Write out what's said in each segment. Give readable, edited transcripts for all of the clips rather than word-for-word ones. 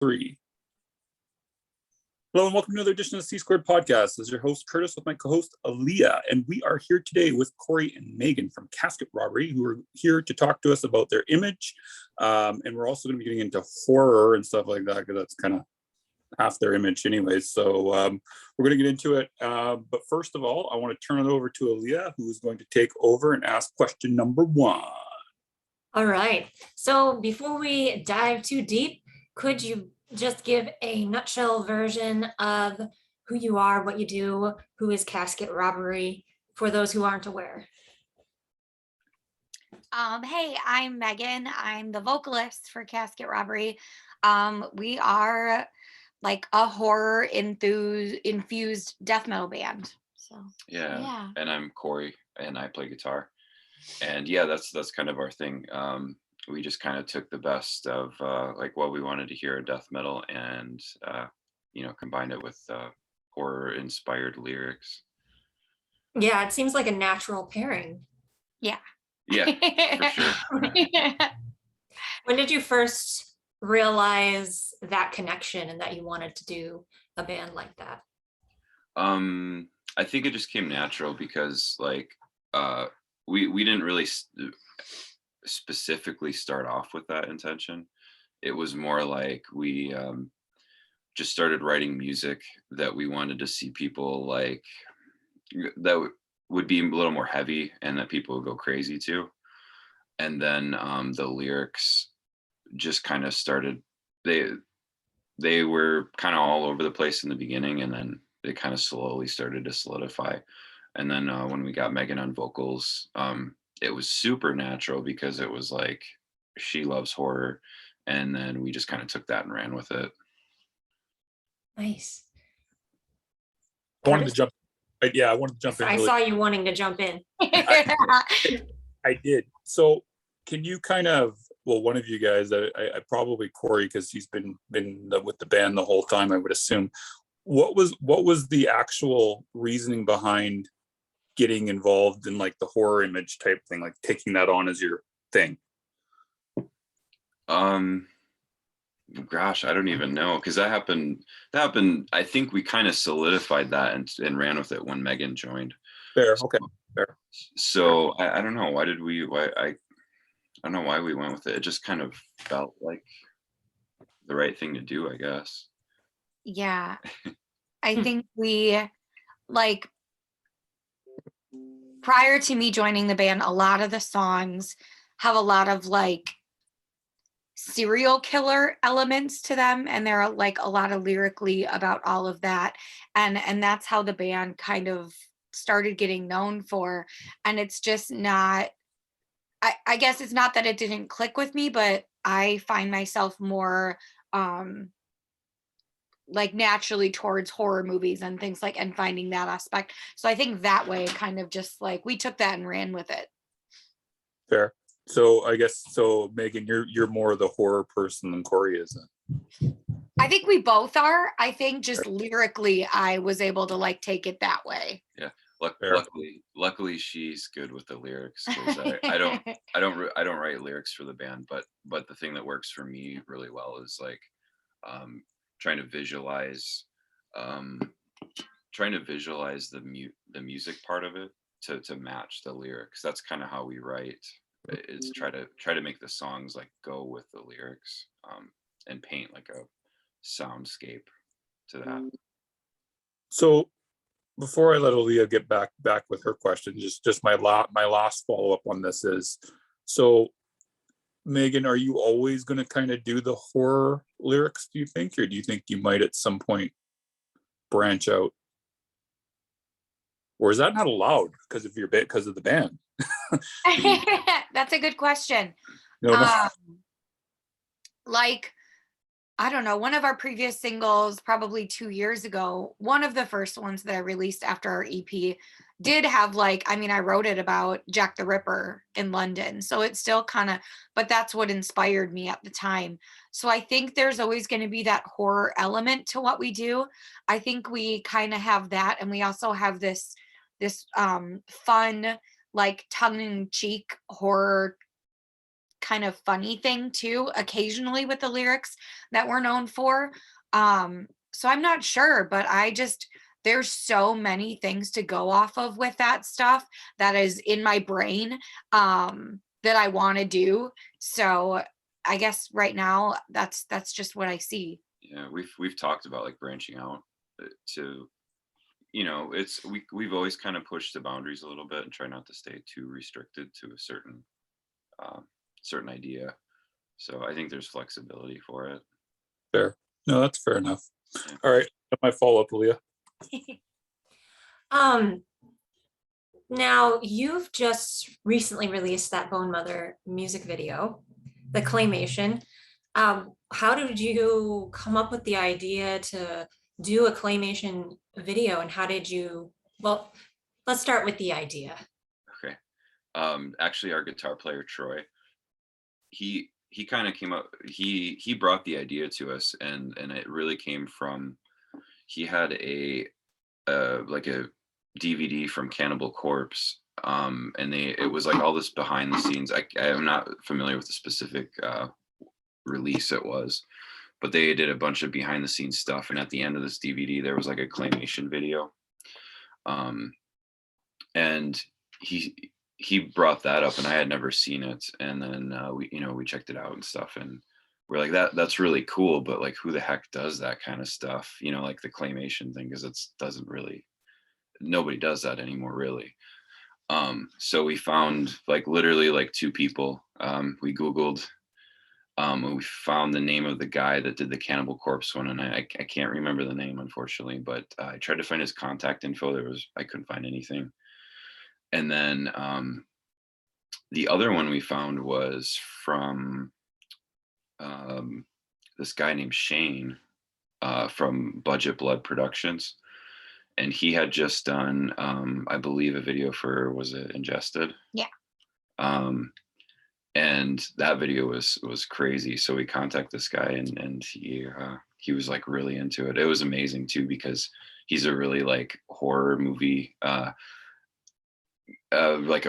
3. Hello and welcome to another edition of the C Squared Podcast. This is your host Curtis with my co-host Aaliyah, and we are here today with Corey and Megan from Casket Robbery, who are here to talk to us about their image, and we're also going to be getting into horror and stuff like that because that's kind of half their image anyway. So we're going to get into it, but first of all, I want to turn it over to Aaliyah, who is going to take over and ask question number 1. All right. So before we dive too deep, could you just give a nutshell version of who you are, what you do, who is Casket Robbery, for those who aren't aware? Hey, I'm Megan. I'm the vocalist for Casket Robbery. We are like a horror infused death metal band. So yeah. And I'm Corey, and I play guitar. And yeah, that's kind of our thing. We just kind of took the best of like what we wanted to hear in death metal and combined it with horror inspired lyrics. Yeah, it seems like a natural pairing. Yeah, for sure. When did you first realize that connection and that you wanted to do a band like that? I think it just came natural because like we didn't really specifically start off with that intention. It was more like we just started writing music that we wanted to see people like that would be a little more heavy and that people would go crazy to. And then the lyrics just kind of started, they were kind of all over the place in the beginning, and then they kind of slowly started to solidify. And then when we got Megan on vocals, it was super natural because it was like she loves horror, and then we just kind of took that and ran with it. Nice. I wanted to jump in. I saw you wanting to jump in. I did. So can you kind of, well, one of you guys, I probably Corey, because he's been with the band the whole time, I would assume. What was the actual reasoning behind getting involved in like the horror image type thing, like taking that on as your thing? Gosh, I don't even know, because that happened. I think we kind of solidified that and ran with it when Megan joined. Fair. Okay. Fair. So I don't know. I don't know why we went with it. It just kind of felt like the right thing to do, I guess. Yeah. I think we, like, prior to me joining the band, a lot of the songs have a lot of like serial killer elements to them, and there are like a lot of lyrically about all of that, and that's how the band kind of started getting known for. And it's just not, I guess it's not that it didn't click with me, but I find myself more like naturally towards horror movies and things like, and finding that aspect. So I think that way kind of just like we took that and ran with it. Fair. So I guess, so Megan, you're more the horror person than Corey is. I think we both are. I think just lyrically, I was able to like take it that way. Yeah. Luckily, she's good with the lyrics. I don't write lyrics for the band, but the thing that works for me really well is like trying to visualize the music part of it to match the lyrics. That's kind of how we write. Is try to make the songs like go with the lyrics, and paint like a soundscape to that. So before I let Aaliyah get back with her question, just my last follow-up on this is, so Megan, are you always going to kind of do the horror lyrics, do you think, or do you think you might at some point branch out? Or is that not allowed because of the band? That's a good question. No. Like, I don't know, one of our previous singles, probably 2 years ago, one of the first ones that I released after our EP did have like, I mean, I wrote it about Jack the Ripper in London. So it's still kind of, but that's what inspired me at the time. So I think there's always going to be that horror element to what we do. I think we kind of have that. And we also have this fun, like tongue-in-cheek horror kind of funny thing too, occasionally with the lyrics that we're known for. So I'm not sure, but there's so many things to go off of with that stuff that is in my brain that I want to do. So I guess right now that's just what I see. Yeah, we've talked about like branching out to, we've always kind of pushed the boundaries a little bit and try not to stay too restricted to a certain idea. So I think there's flexibility for it. Fair. No, that's fair enough. Yeah. All right, my follow-up, Leah. Now you've just recently released that Bone Mother music video, the claymation. How did you come up with the idea to do a claymation video, and how did you, well, let's start with the idea. Okay. Actually, our guitar player Troy, he kind of came up. He brought the idea to us, and it really came from, he had a like a DVD from Cannibal Corpse, and it was like all this behind the scenes. I am not familiar with the specific release it was, but they did a bunch of behind the scenes stuff, and at the end of this DVD there was like a claymation video, and he brought that up, and I had never seen it, and then we checked it out and stuff, and we're like, that's really cool, but like who the heck does that kind of stuff, like the claymation thing, because it doesn't really, nobody does that anymore really. So we found like literally like two people. We Googled, and we found the name of the guy that did the Cannibal Corpse one, and I can't remember the name, unfortunately, but I tried to find his contact info. I couldn't find anything. And then the other one we found was from this guy named Shane from Budget Blood Productions. And he had just done, I believe, a video for, was it Ingested? Yeah. And that video was crazy. So we contacted this guy, and he was like really into it. It was amazing too, because he's a really like horror movie, like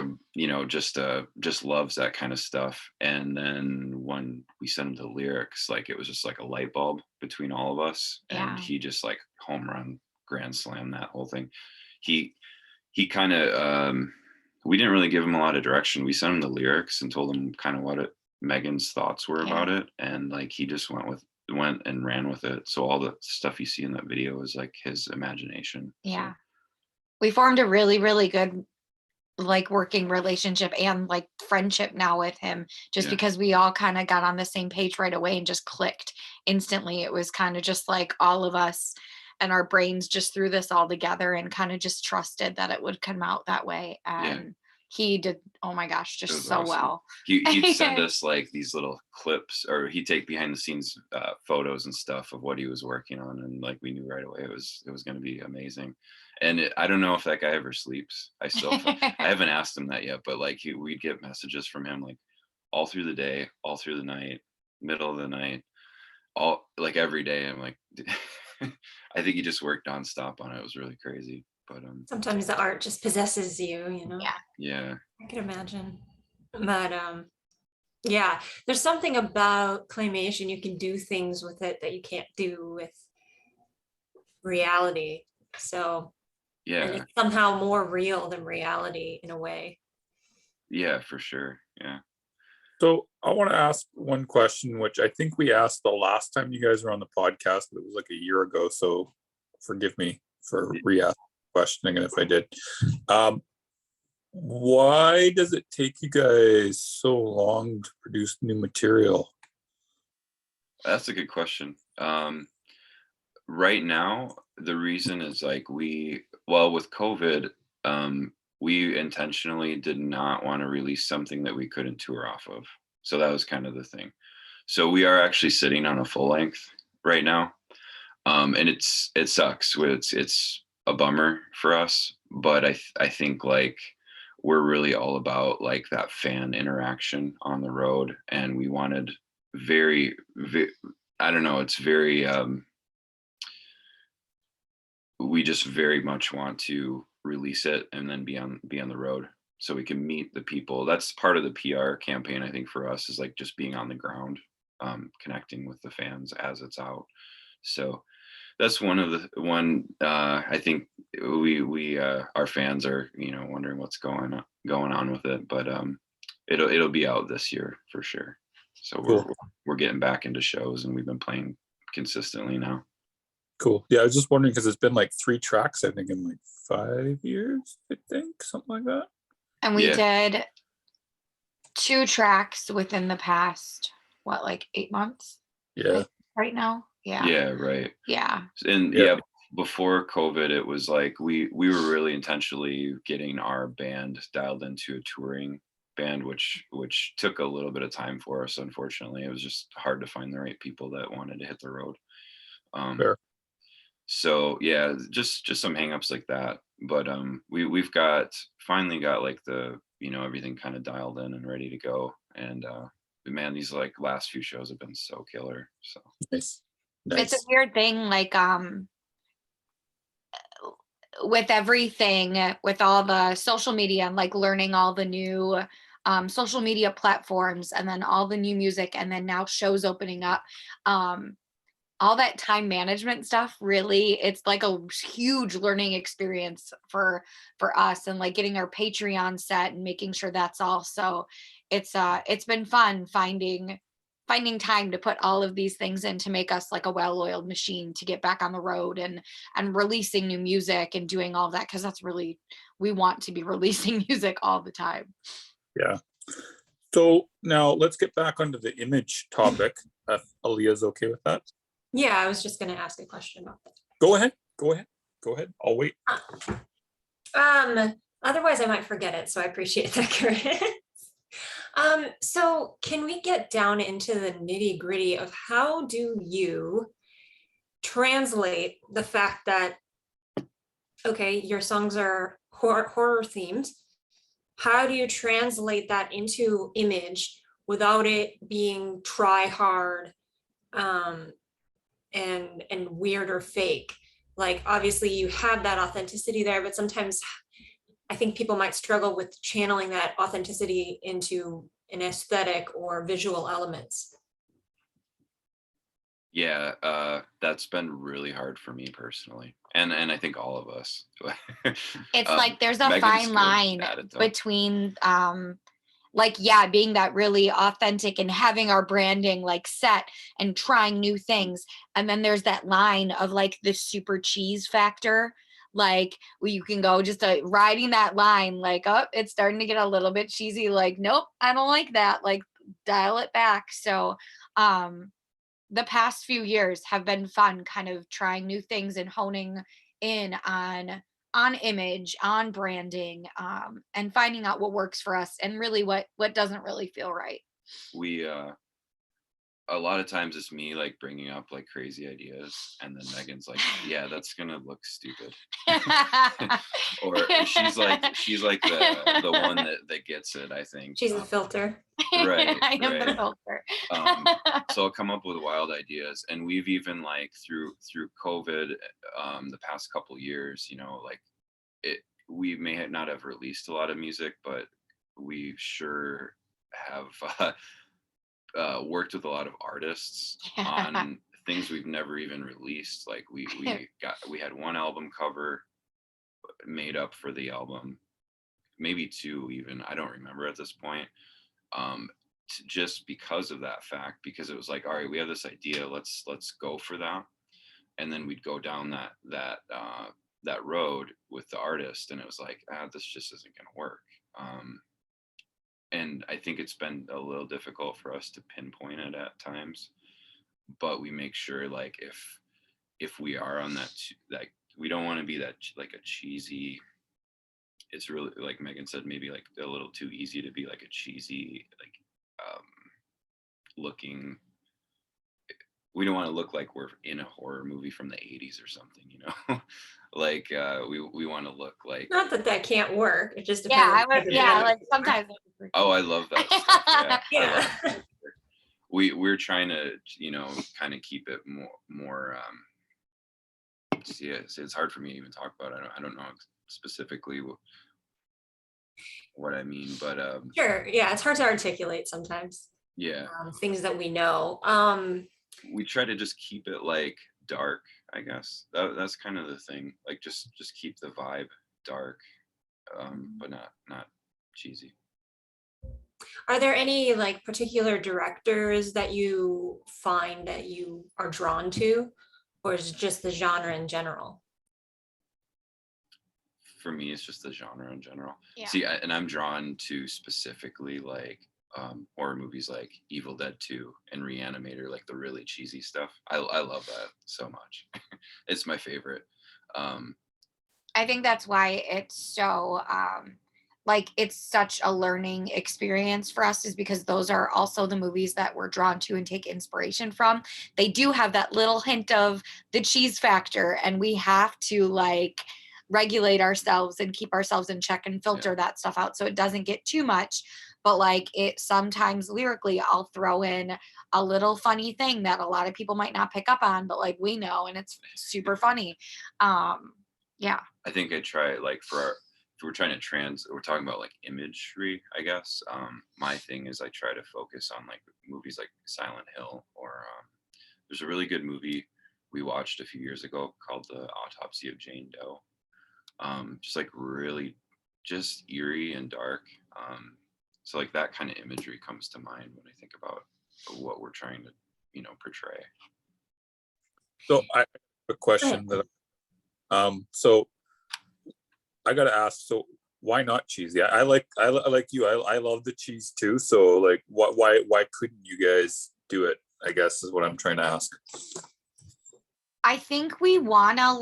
just loves that kind of stuff. And then when we sent him the lyrics, like it was just like a light bulb between all of us, and he just like home run grand slam that whole thing. He kind of we didn't really give him a lot of direction. We sent him the lyrics and told him kind of what Megan's thoughts were about it, and like he just went and ran with it. So all the stuff you see in that video is like his imagination. Yeah. So we formed a really, really good like working relationship and like friendship now with him, just because we all kind of got on the same page right away and just clicked instantly. It was kind of just like all of us and our brains just threw this all together and kind of just trusted that it would come out that way. And he did, oh my gosh, just so awesome. Well. He'd send us like these little clips, or he'd take behind the scenes photos and stuff of what he was working on, and like we knew right away it was going to be amazing. And I don't know if that guy ever sleeps. I haven't asked him that yet, but like we'd get messages from him like all through the day, all through the night, middle of the night, all like every day. I'm like, I think he just worked nonstop on it. It was really crazy. But sometimes the art just possesses you, Yeah. I can imagine. But yeah, there's something about claymation. You can do things with it that you can't do with reality. So and it's somehow more real than reality in a way. Yeah, for sure. Yeah. So I want to ask one question, which I think we asked the last time you guys were on the podcast, but it was like a year ago. So forgive me for re-asking questioning, and if I did. Why does it take you guys so long to produce new material? That's a good question. Right now, the reason is like with COVID, we intentionally did not want to release something that we couldn't tour off of. So that was kind of the thing. So we are actually sitting on a full length right now. And it sucks. It's a bummer for us, but I think like we're really all about like that fan interaction on the road, and we wanted I don't know, it's very we just very much want to release it and then be on the road so we can meet the people. That's part of the PR campaign, I think, for us, is like just being on the ground, connecting with the fans as it's out. So that's I think we our fans are, you know, wondering what's going on with it, but it'll be out this year for sure. So Cool. we're getting back into shows, and we've been playing consistently now. Cool. Yeah, I was just wondering because it's been like 3 tracks, I think, in like 5 years, I think, something like that. And we Yeah. did 2 tracks within the past, what, like 8 months Yeah. right now? Yeah. Yeah, right. Yeah. And Yeah. yeah, before COVID, it was like we were really intentionally getting our band dialed into a touring band, which took a little bit of time for us. Unfortunately, it was just hard to find the right people that wanted to hit the road. Fair. So yeah, just some hangups like that. But we've finally got like the, you know, everything kind of dialed in and ready to go. And man, these like last few shows have been so killer. So Nice. It's a Nice. weird thing, like with everything, with all the social media and like learning all the new social media platforms, and then all the new music, and then now shows opening up. All that time management stuff, really, it's like a huge learning experience for us, and like getting our Patreon set and making sure that's all. So it's been fun finding time to put all of these things in to make us like a well-oiled machine to get back on the road and releasing new music and doing all that, because that's really, we want to be releasing music all the time. Yeah. So now let's get back onto the image topic. If Aaliyah's okay with that. Yeah, I was just going to ask a question about that. Go ahead. I'll wait. Otherwise I might forget it, so I appreciate that, Chris. So can we get down into the nitty gritty of how do you translate the fact that, okay, your songs are horror themed. How do you translate that into image without it being try hard and weird or fake? Like, obviously you have that authenticity there, but sometimes I think people might struggle with channeling that authenticity into an aesthetic or visual elements. Yeah, that's been really hard for me personally, and I think all of us. It's like there's a Megan's fine good line at it, though. between like, yeah, being that really authentic and having our branding like set and trying new things, and then there's that line of like the super cheese factor, like where you can go just riding that line, like, oh, it's starting to get a little bit cheesy, like, nope, I don't like that, like, dial it back. So the past few years have been fun, kind of trying new things and honing in on image, on branding, and finding out what works for us and really what doesn't really feel right. We a lot of times it's me like bringing up like crazy ideas, and then Megan's like, yeah, that's gonna look stupid. Or she's like the one that gets it, I think. She's a filter. Right. I am the right. filter. So I'll come up with wild ideas, and we've even like through COVID, the past couple years, you know, like we may not have released a lot of music, but we sure have worked with a lot of artists on things we've never even released. Like we had one album cover made up for the album, maybe 2 even, I don't remember at this point. Just because of that fact, because it was like, all right, we have this idea, let's go for that. And then we'd go down that road with the artist, and it was like, this just isn't gonna work. And I think it's been a little difficult for us to pinpoint it at times, but we make sure, like, if we are on that we don't want to be that like a cheesy, it's really, like Megan said, maybe like a little too easy to be like a cheesy, like looking. We don't want to look like we're in a horror movie from the 80s or something, you know. Like we want to look like, Not that can't work, it just Yeah, depends. I would, yeah, like sometimes. oh, I love that stuff. Yeah, I love Yeah. that. We're trying to, you know, kind of keep it more yeah, it's hard for me to even talk about. I don't know specifically what I mean, but Sure. Yeah, it's hard to articulate sometimes. yeah, Things that we know. we try to just keep it like dark, I guess. That's kind of the thing. Like just keep the vibe dark, but not cheesy. Are there any like particular directors that you find that you are drawn to, or is it just the genre in general? For me, it's just the genre in general. Yeah. See, and I'm drawn to specifically like horror movies like Evil Dead 2 and Reanimator, like the really cheesy stuff. I love that so much. It's my favorite. I think that's why it's so like it's such a learning experience for us, is because those are also the movies that we're drawn to and take inspiration from. They do have that little hint of the cheese factor, and we have to like regulate ourselves and keep ourselves in check and filter that stuff out so it doesn't get too much. But like it sometimes lyrically I'll throw in a little funny thing that a lot of people might not pick up on, but like we know, and it's super funny. Yeah. I think I try like if we're trying to we're talking about like imagery, I guess. My thing is I try to focus on like movies like Silent Hill, or there's a really good movie we watched a few years ago called The Autopsy of Jane Doe. Just like really just eerie and dark. So like that kind of imagery comes to mind when I think about what we're trying to, portray. So I have a question that so I gotta ask, so why not cheesy? I like you. I love the cheese too. So like why couldn't you guys do it? I guess is what I'm trying to ask. I think we wanna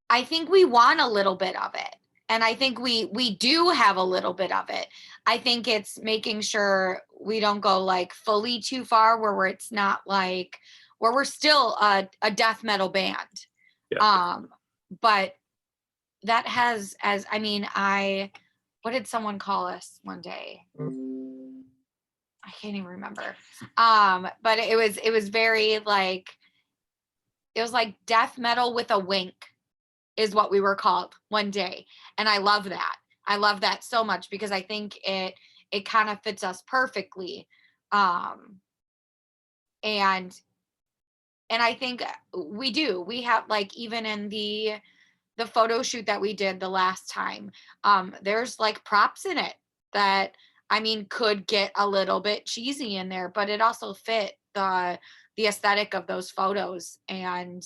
I think we want a little bit of it. And I think we do have a little bit of it. I think it's making sure we don't go like fully too far where it's not like where we're still a death metal band. Yeah. But that has what did someone call us one day? I can't even remember. But it was very like, it was like death metal with a wink is what we were called one day. And I love that. I love that so much because I think it kind of fits us perfectly. And I think we do. We have like, even in the photo shoot that we did the last time, there's like props in it that could get a little bit cheesy in there, but it also fit the aesthetic of those photos. And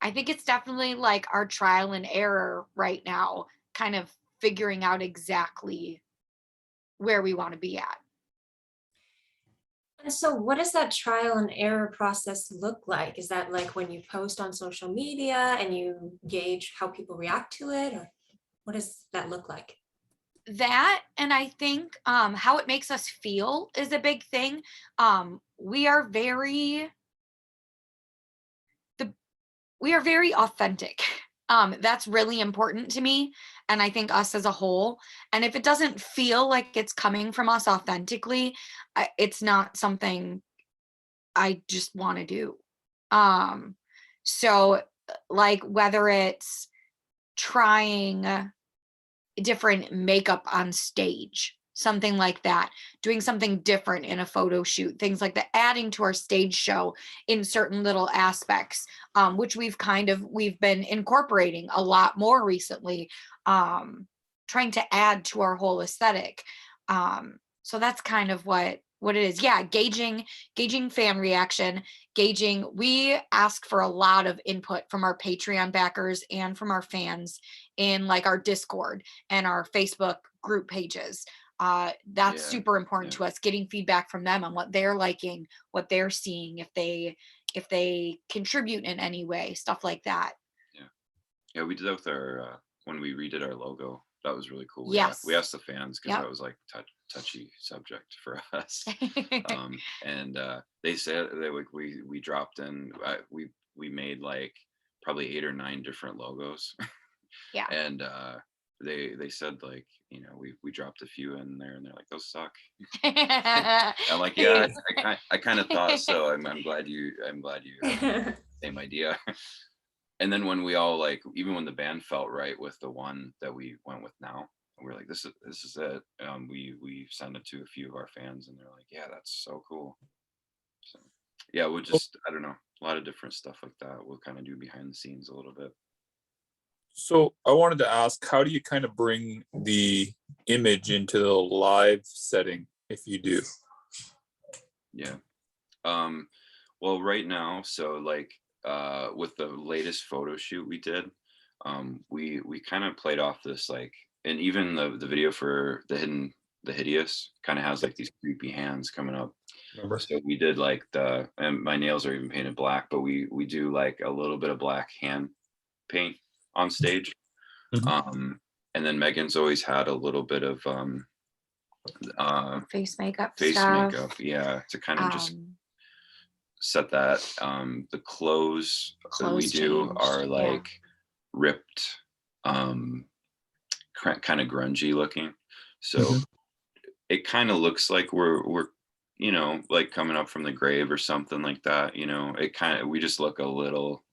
I think it's definitely like our trial and error right now, kind of figuring out exactly where we want to be at. And so what does that trial and error process look like? Is that like when you post on social media and you gauge how people react to it, or what does that look like? That, and I think how it makes us feel is a big thing. We are very authentic. That's really important to me, and I think us as a whole. And if it doesn't feel like it's coming from us authentically, it's not something I just want to do. So like whether it's trying different makeup on stage, something like that, doing something different in a photo shoot, things like that, adding to our stage show in certain little aspects, which we've been incorporating a lot more recently, trying to add to our whole aesthetic. So that's kind of what it is. Yeah, gauging fan reaction, we ask for a lot of input from our Patreon backers and from our fans in like our Discord and our Facebook group pages. That's super important to us, getting feedback from them on what they're liking, what they're seeing, if they contribute in any way, stuff like that. Yeah, we did that with our when we redid our logo. That was really cool. Yes. We asked the fans because that was like touchy subject for us. And they said that we dropped in, we made like probably 8 or 9 different logos. Yeah. And they said like, we dropped a few in there, and they're like, those suck. I'm like, yeah, I kind of thought so. I'm glad you have the same idea. and then when we all like, even when the band felt right with the one that we went with now, we were like, this is it. We sent it to a few of our fans, and they're like, yeah, that's so cool. So yeah, we'll just, I don't know, a lot of different stuff like that. We'll kind of do behind the scenes a little bit. So I wanted to ask, how do you kind of bring the image into the live setting if you do? Yeah. Well, right now, so like with the latest photo shoot we did, we kind of played off this like, and even the video for the hideous kind of has like these creepy hands coming up. Remember? So we did like and my nails are even painted black, but we do like a little bit of black hand paint on stage. Mhm. And then Megan's always had a little bit of Face makeup face stuff. makeup, yeah, to kind of just set that. The clothes that we do Clothes are changed, like ripped, kind of grungy looking. So Mhm. it kind of looks like we're like coming up from the grave or something like that. It kind of, we just look a little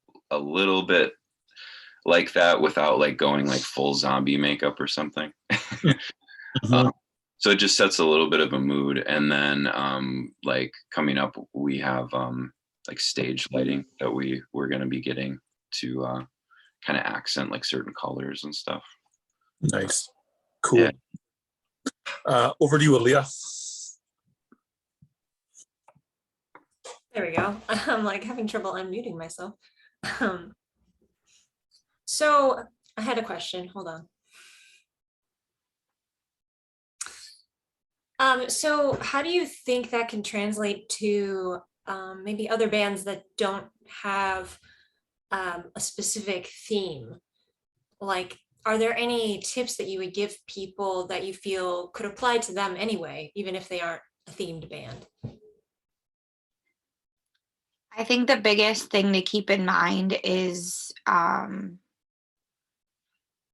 bit like that without like going like full zombie makeup or something. Mhm. So it just sets a little bit of a mood. And then like coming up, we have like stage lighting that we're going to be getting to kind of accent like certain colors and stuff. Nice. Cool. Yeah. Over to you, Aaliyah. There we go. I'm like having trouble unmuting myself. So I had a question. Hold on. So how do you think that can translate to maybe other bands that don't have a specific theme? Like, are there any tips that you would give people that you feel could apply to them anyway, even if they aren't a themed band? I think the biggest thing to keep in mind is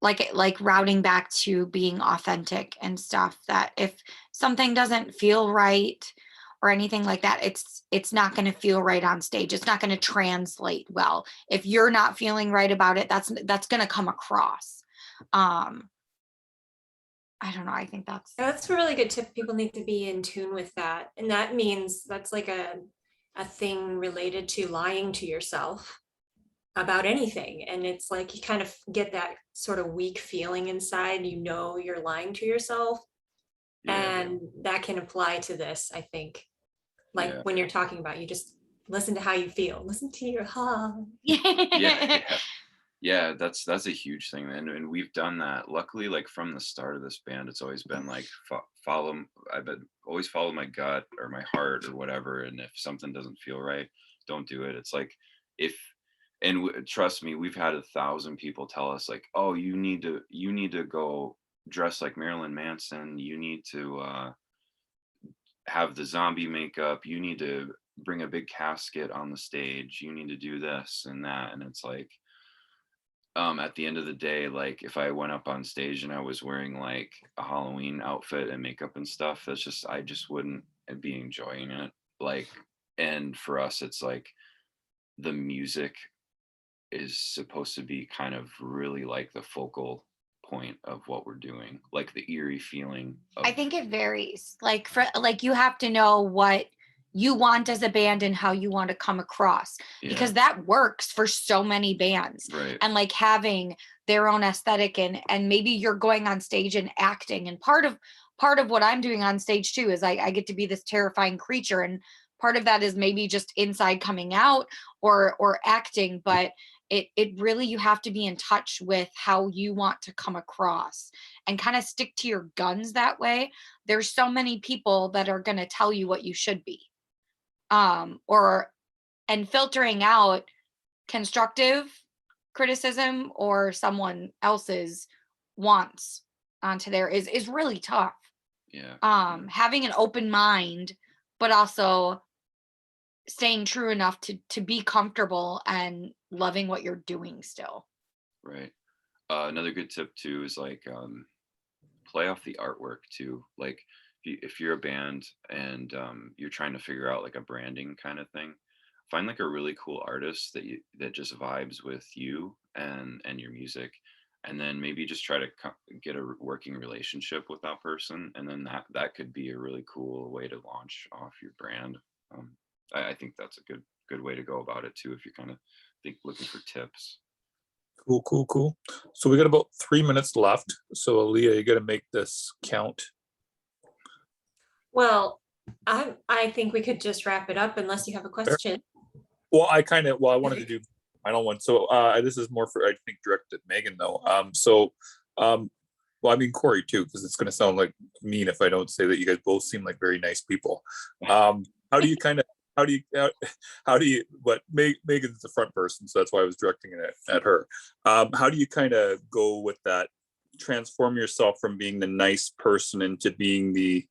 like routing back to being authentic and stuff, that if something doesn't feel right or anything like that, it's not going to feel right on stage. It's not going to translate well. If you're not feeling right about it, that's going to come across. I don't know. I think That's a really good tip. People need to be in tune with that. And that means that's like a thing related to lying to yourself about anything. And it's like you kind of get that sort of weak feeling inside, you're lying to yourself. Yeah. And that can apply to this, I think. Like Yeah. when you're talking about, you just listen to how you feel, listen to your heart. Yeah, that's a huge thing, and we've done that. Luckily, like from the start of this band, it's always been like always follow my gut or my heart or whatever. And if something doesn't feel right, don't do it. It's like if and trust me, we've had 1,000 people tell us like, oh, you need to go dress like Marilyn Manson. You need to have the zombie makeup. You need to bring a big casket on the stage. You need to do this and that. And it's like, at the end of the day, like if I went up on stage and I was wearing like a Halloween outfit and makeup and stuff, I just wouldn't be enjoying it. Like, and for us, it's like the music is supposed to be kind of really like the focal point of what we're doing, like the eerie feeling of, I think it varies. Like you have to know what you want as a band and how you want to come across, because that works for so many bands. right. And like having their own aesthetic, and maybe you're going on stage and acting, and part of what I'm doing on stage too is I get to be this terrifying creature, and part of that is maybe just inside coming out or acting, but it really, you have to be in touch with how you want to come across and kind of stick to your guns that way. There's so many people that are going to tell you what you should be, and filtering out constructive criticism or someone else's wants onto there is really tough. Having an open mind, but also staying true enough to be comfortable and loving what you're doing still. Right. Another good tip too is like play off the artwork too. Like if you're a band and you're trying to figure out like a branding kind of thing, find like a really cool artist that just vibes with you and your music, and then maybe just try to get a working relationship with that person, and then that could be a really cool way to launch off your brand. I think that's a good way to go about it too, if you're kind of looking for tips. Cool. So we got about 3 minutes left. So Aaliyah, you got to make this count. Well, I think we could just wrap it up unless you have a question. Well, I wanted to do final one. So this is more for, I think, directed at Megan though. Well, I mean Corey too, because it's going to sound like mean if I don't say that you guys both seem like very nice people. How do you but Megan's the front person, so that's why I was directing it at her. How do you kind of go with that, transform yourself from being the nice person into being the,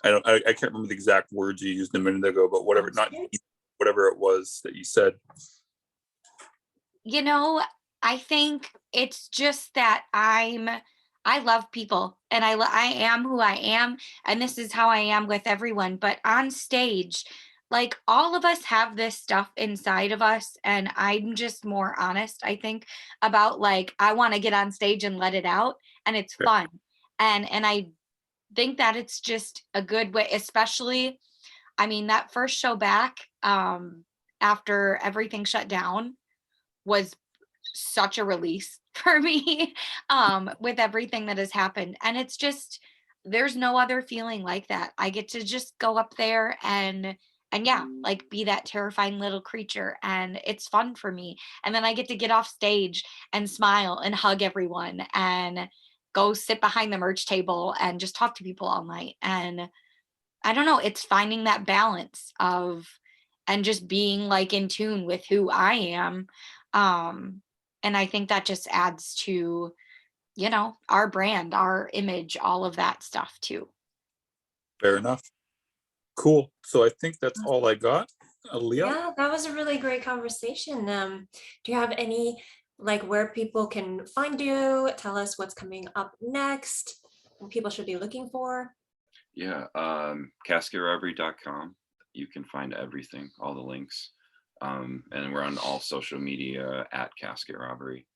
I can't remember the exact words you used a minute ago, but whatever it was that you said. You know, I think it's just that I love people, and I am who I am, and this is how I am with everyone. But on stage, like, all of us have this stuff inside of us, and I'm just more honest, I think, about like, I want to get on stage and let it out, and it's fun. And I think that it's just a good way, especially, I mean, that first show back, after everything shut down, was such a release for me, with everything that has happened. And it's just, there's no other feeling like that. I get to just go up there and yeah, like, be that terrifying little creature, and it's fun for me. And then I get to get off stage and smile and hug everyone and go sit behind the merch table and just talk to people all night. And I don't know, it's finding that balance of, and just being like in tune with who I am. And I think that just adds to, you know, our brand, our image, all of that stuff too. Fair enough. Cool. So I think that's all I got. Aaliyah? Yeah, that was a really great conversation. Do you have any, like, where people can find you? Tell us what's coming up next, what people should be looking for. Yeah, CASKETROBBERY.com. You can find everything, all the links. And we're on all social media at Casket Robbery.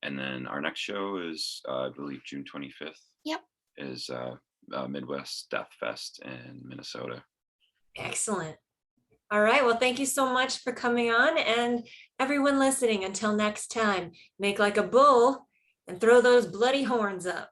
And then our next show is, I believe, June 25th. Yep. Is Midwest Death Fest in Minnesota. Excellent. All right. Well, thank you so much for coming on, and everyone listening, until next time, make like a bull and throw those bloody horns up.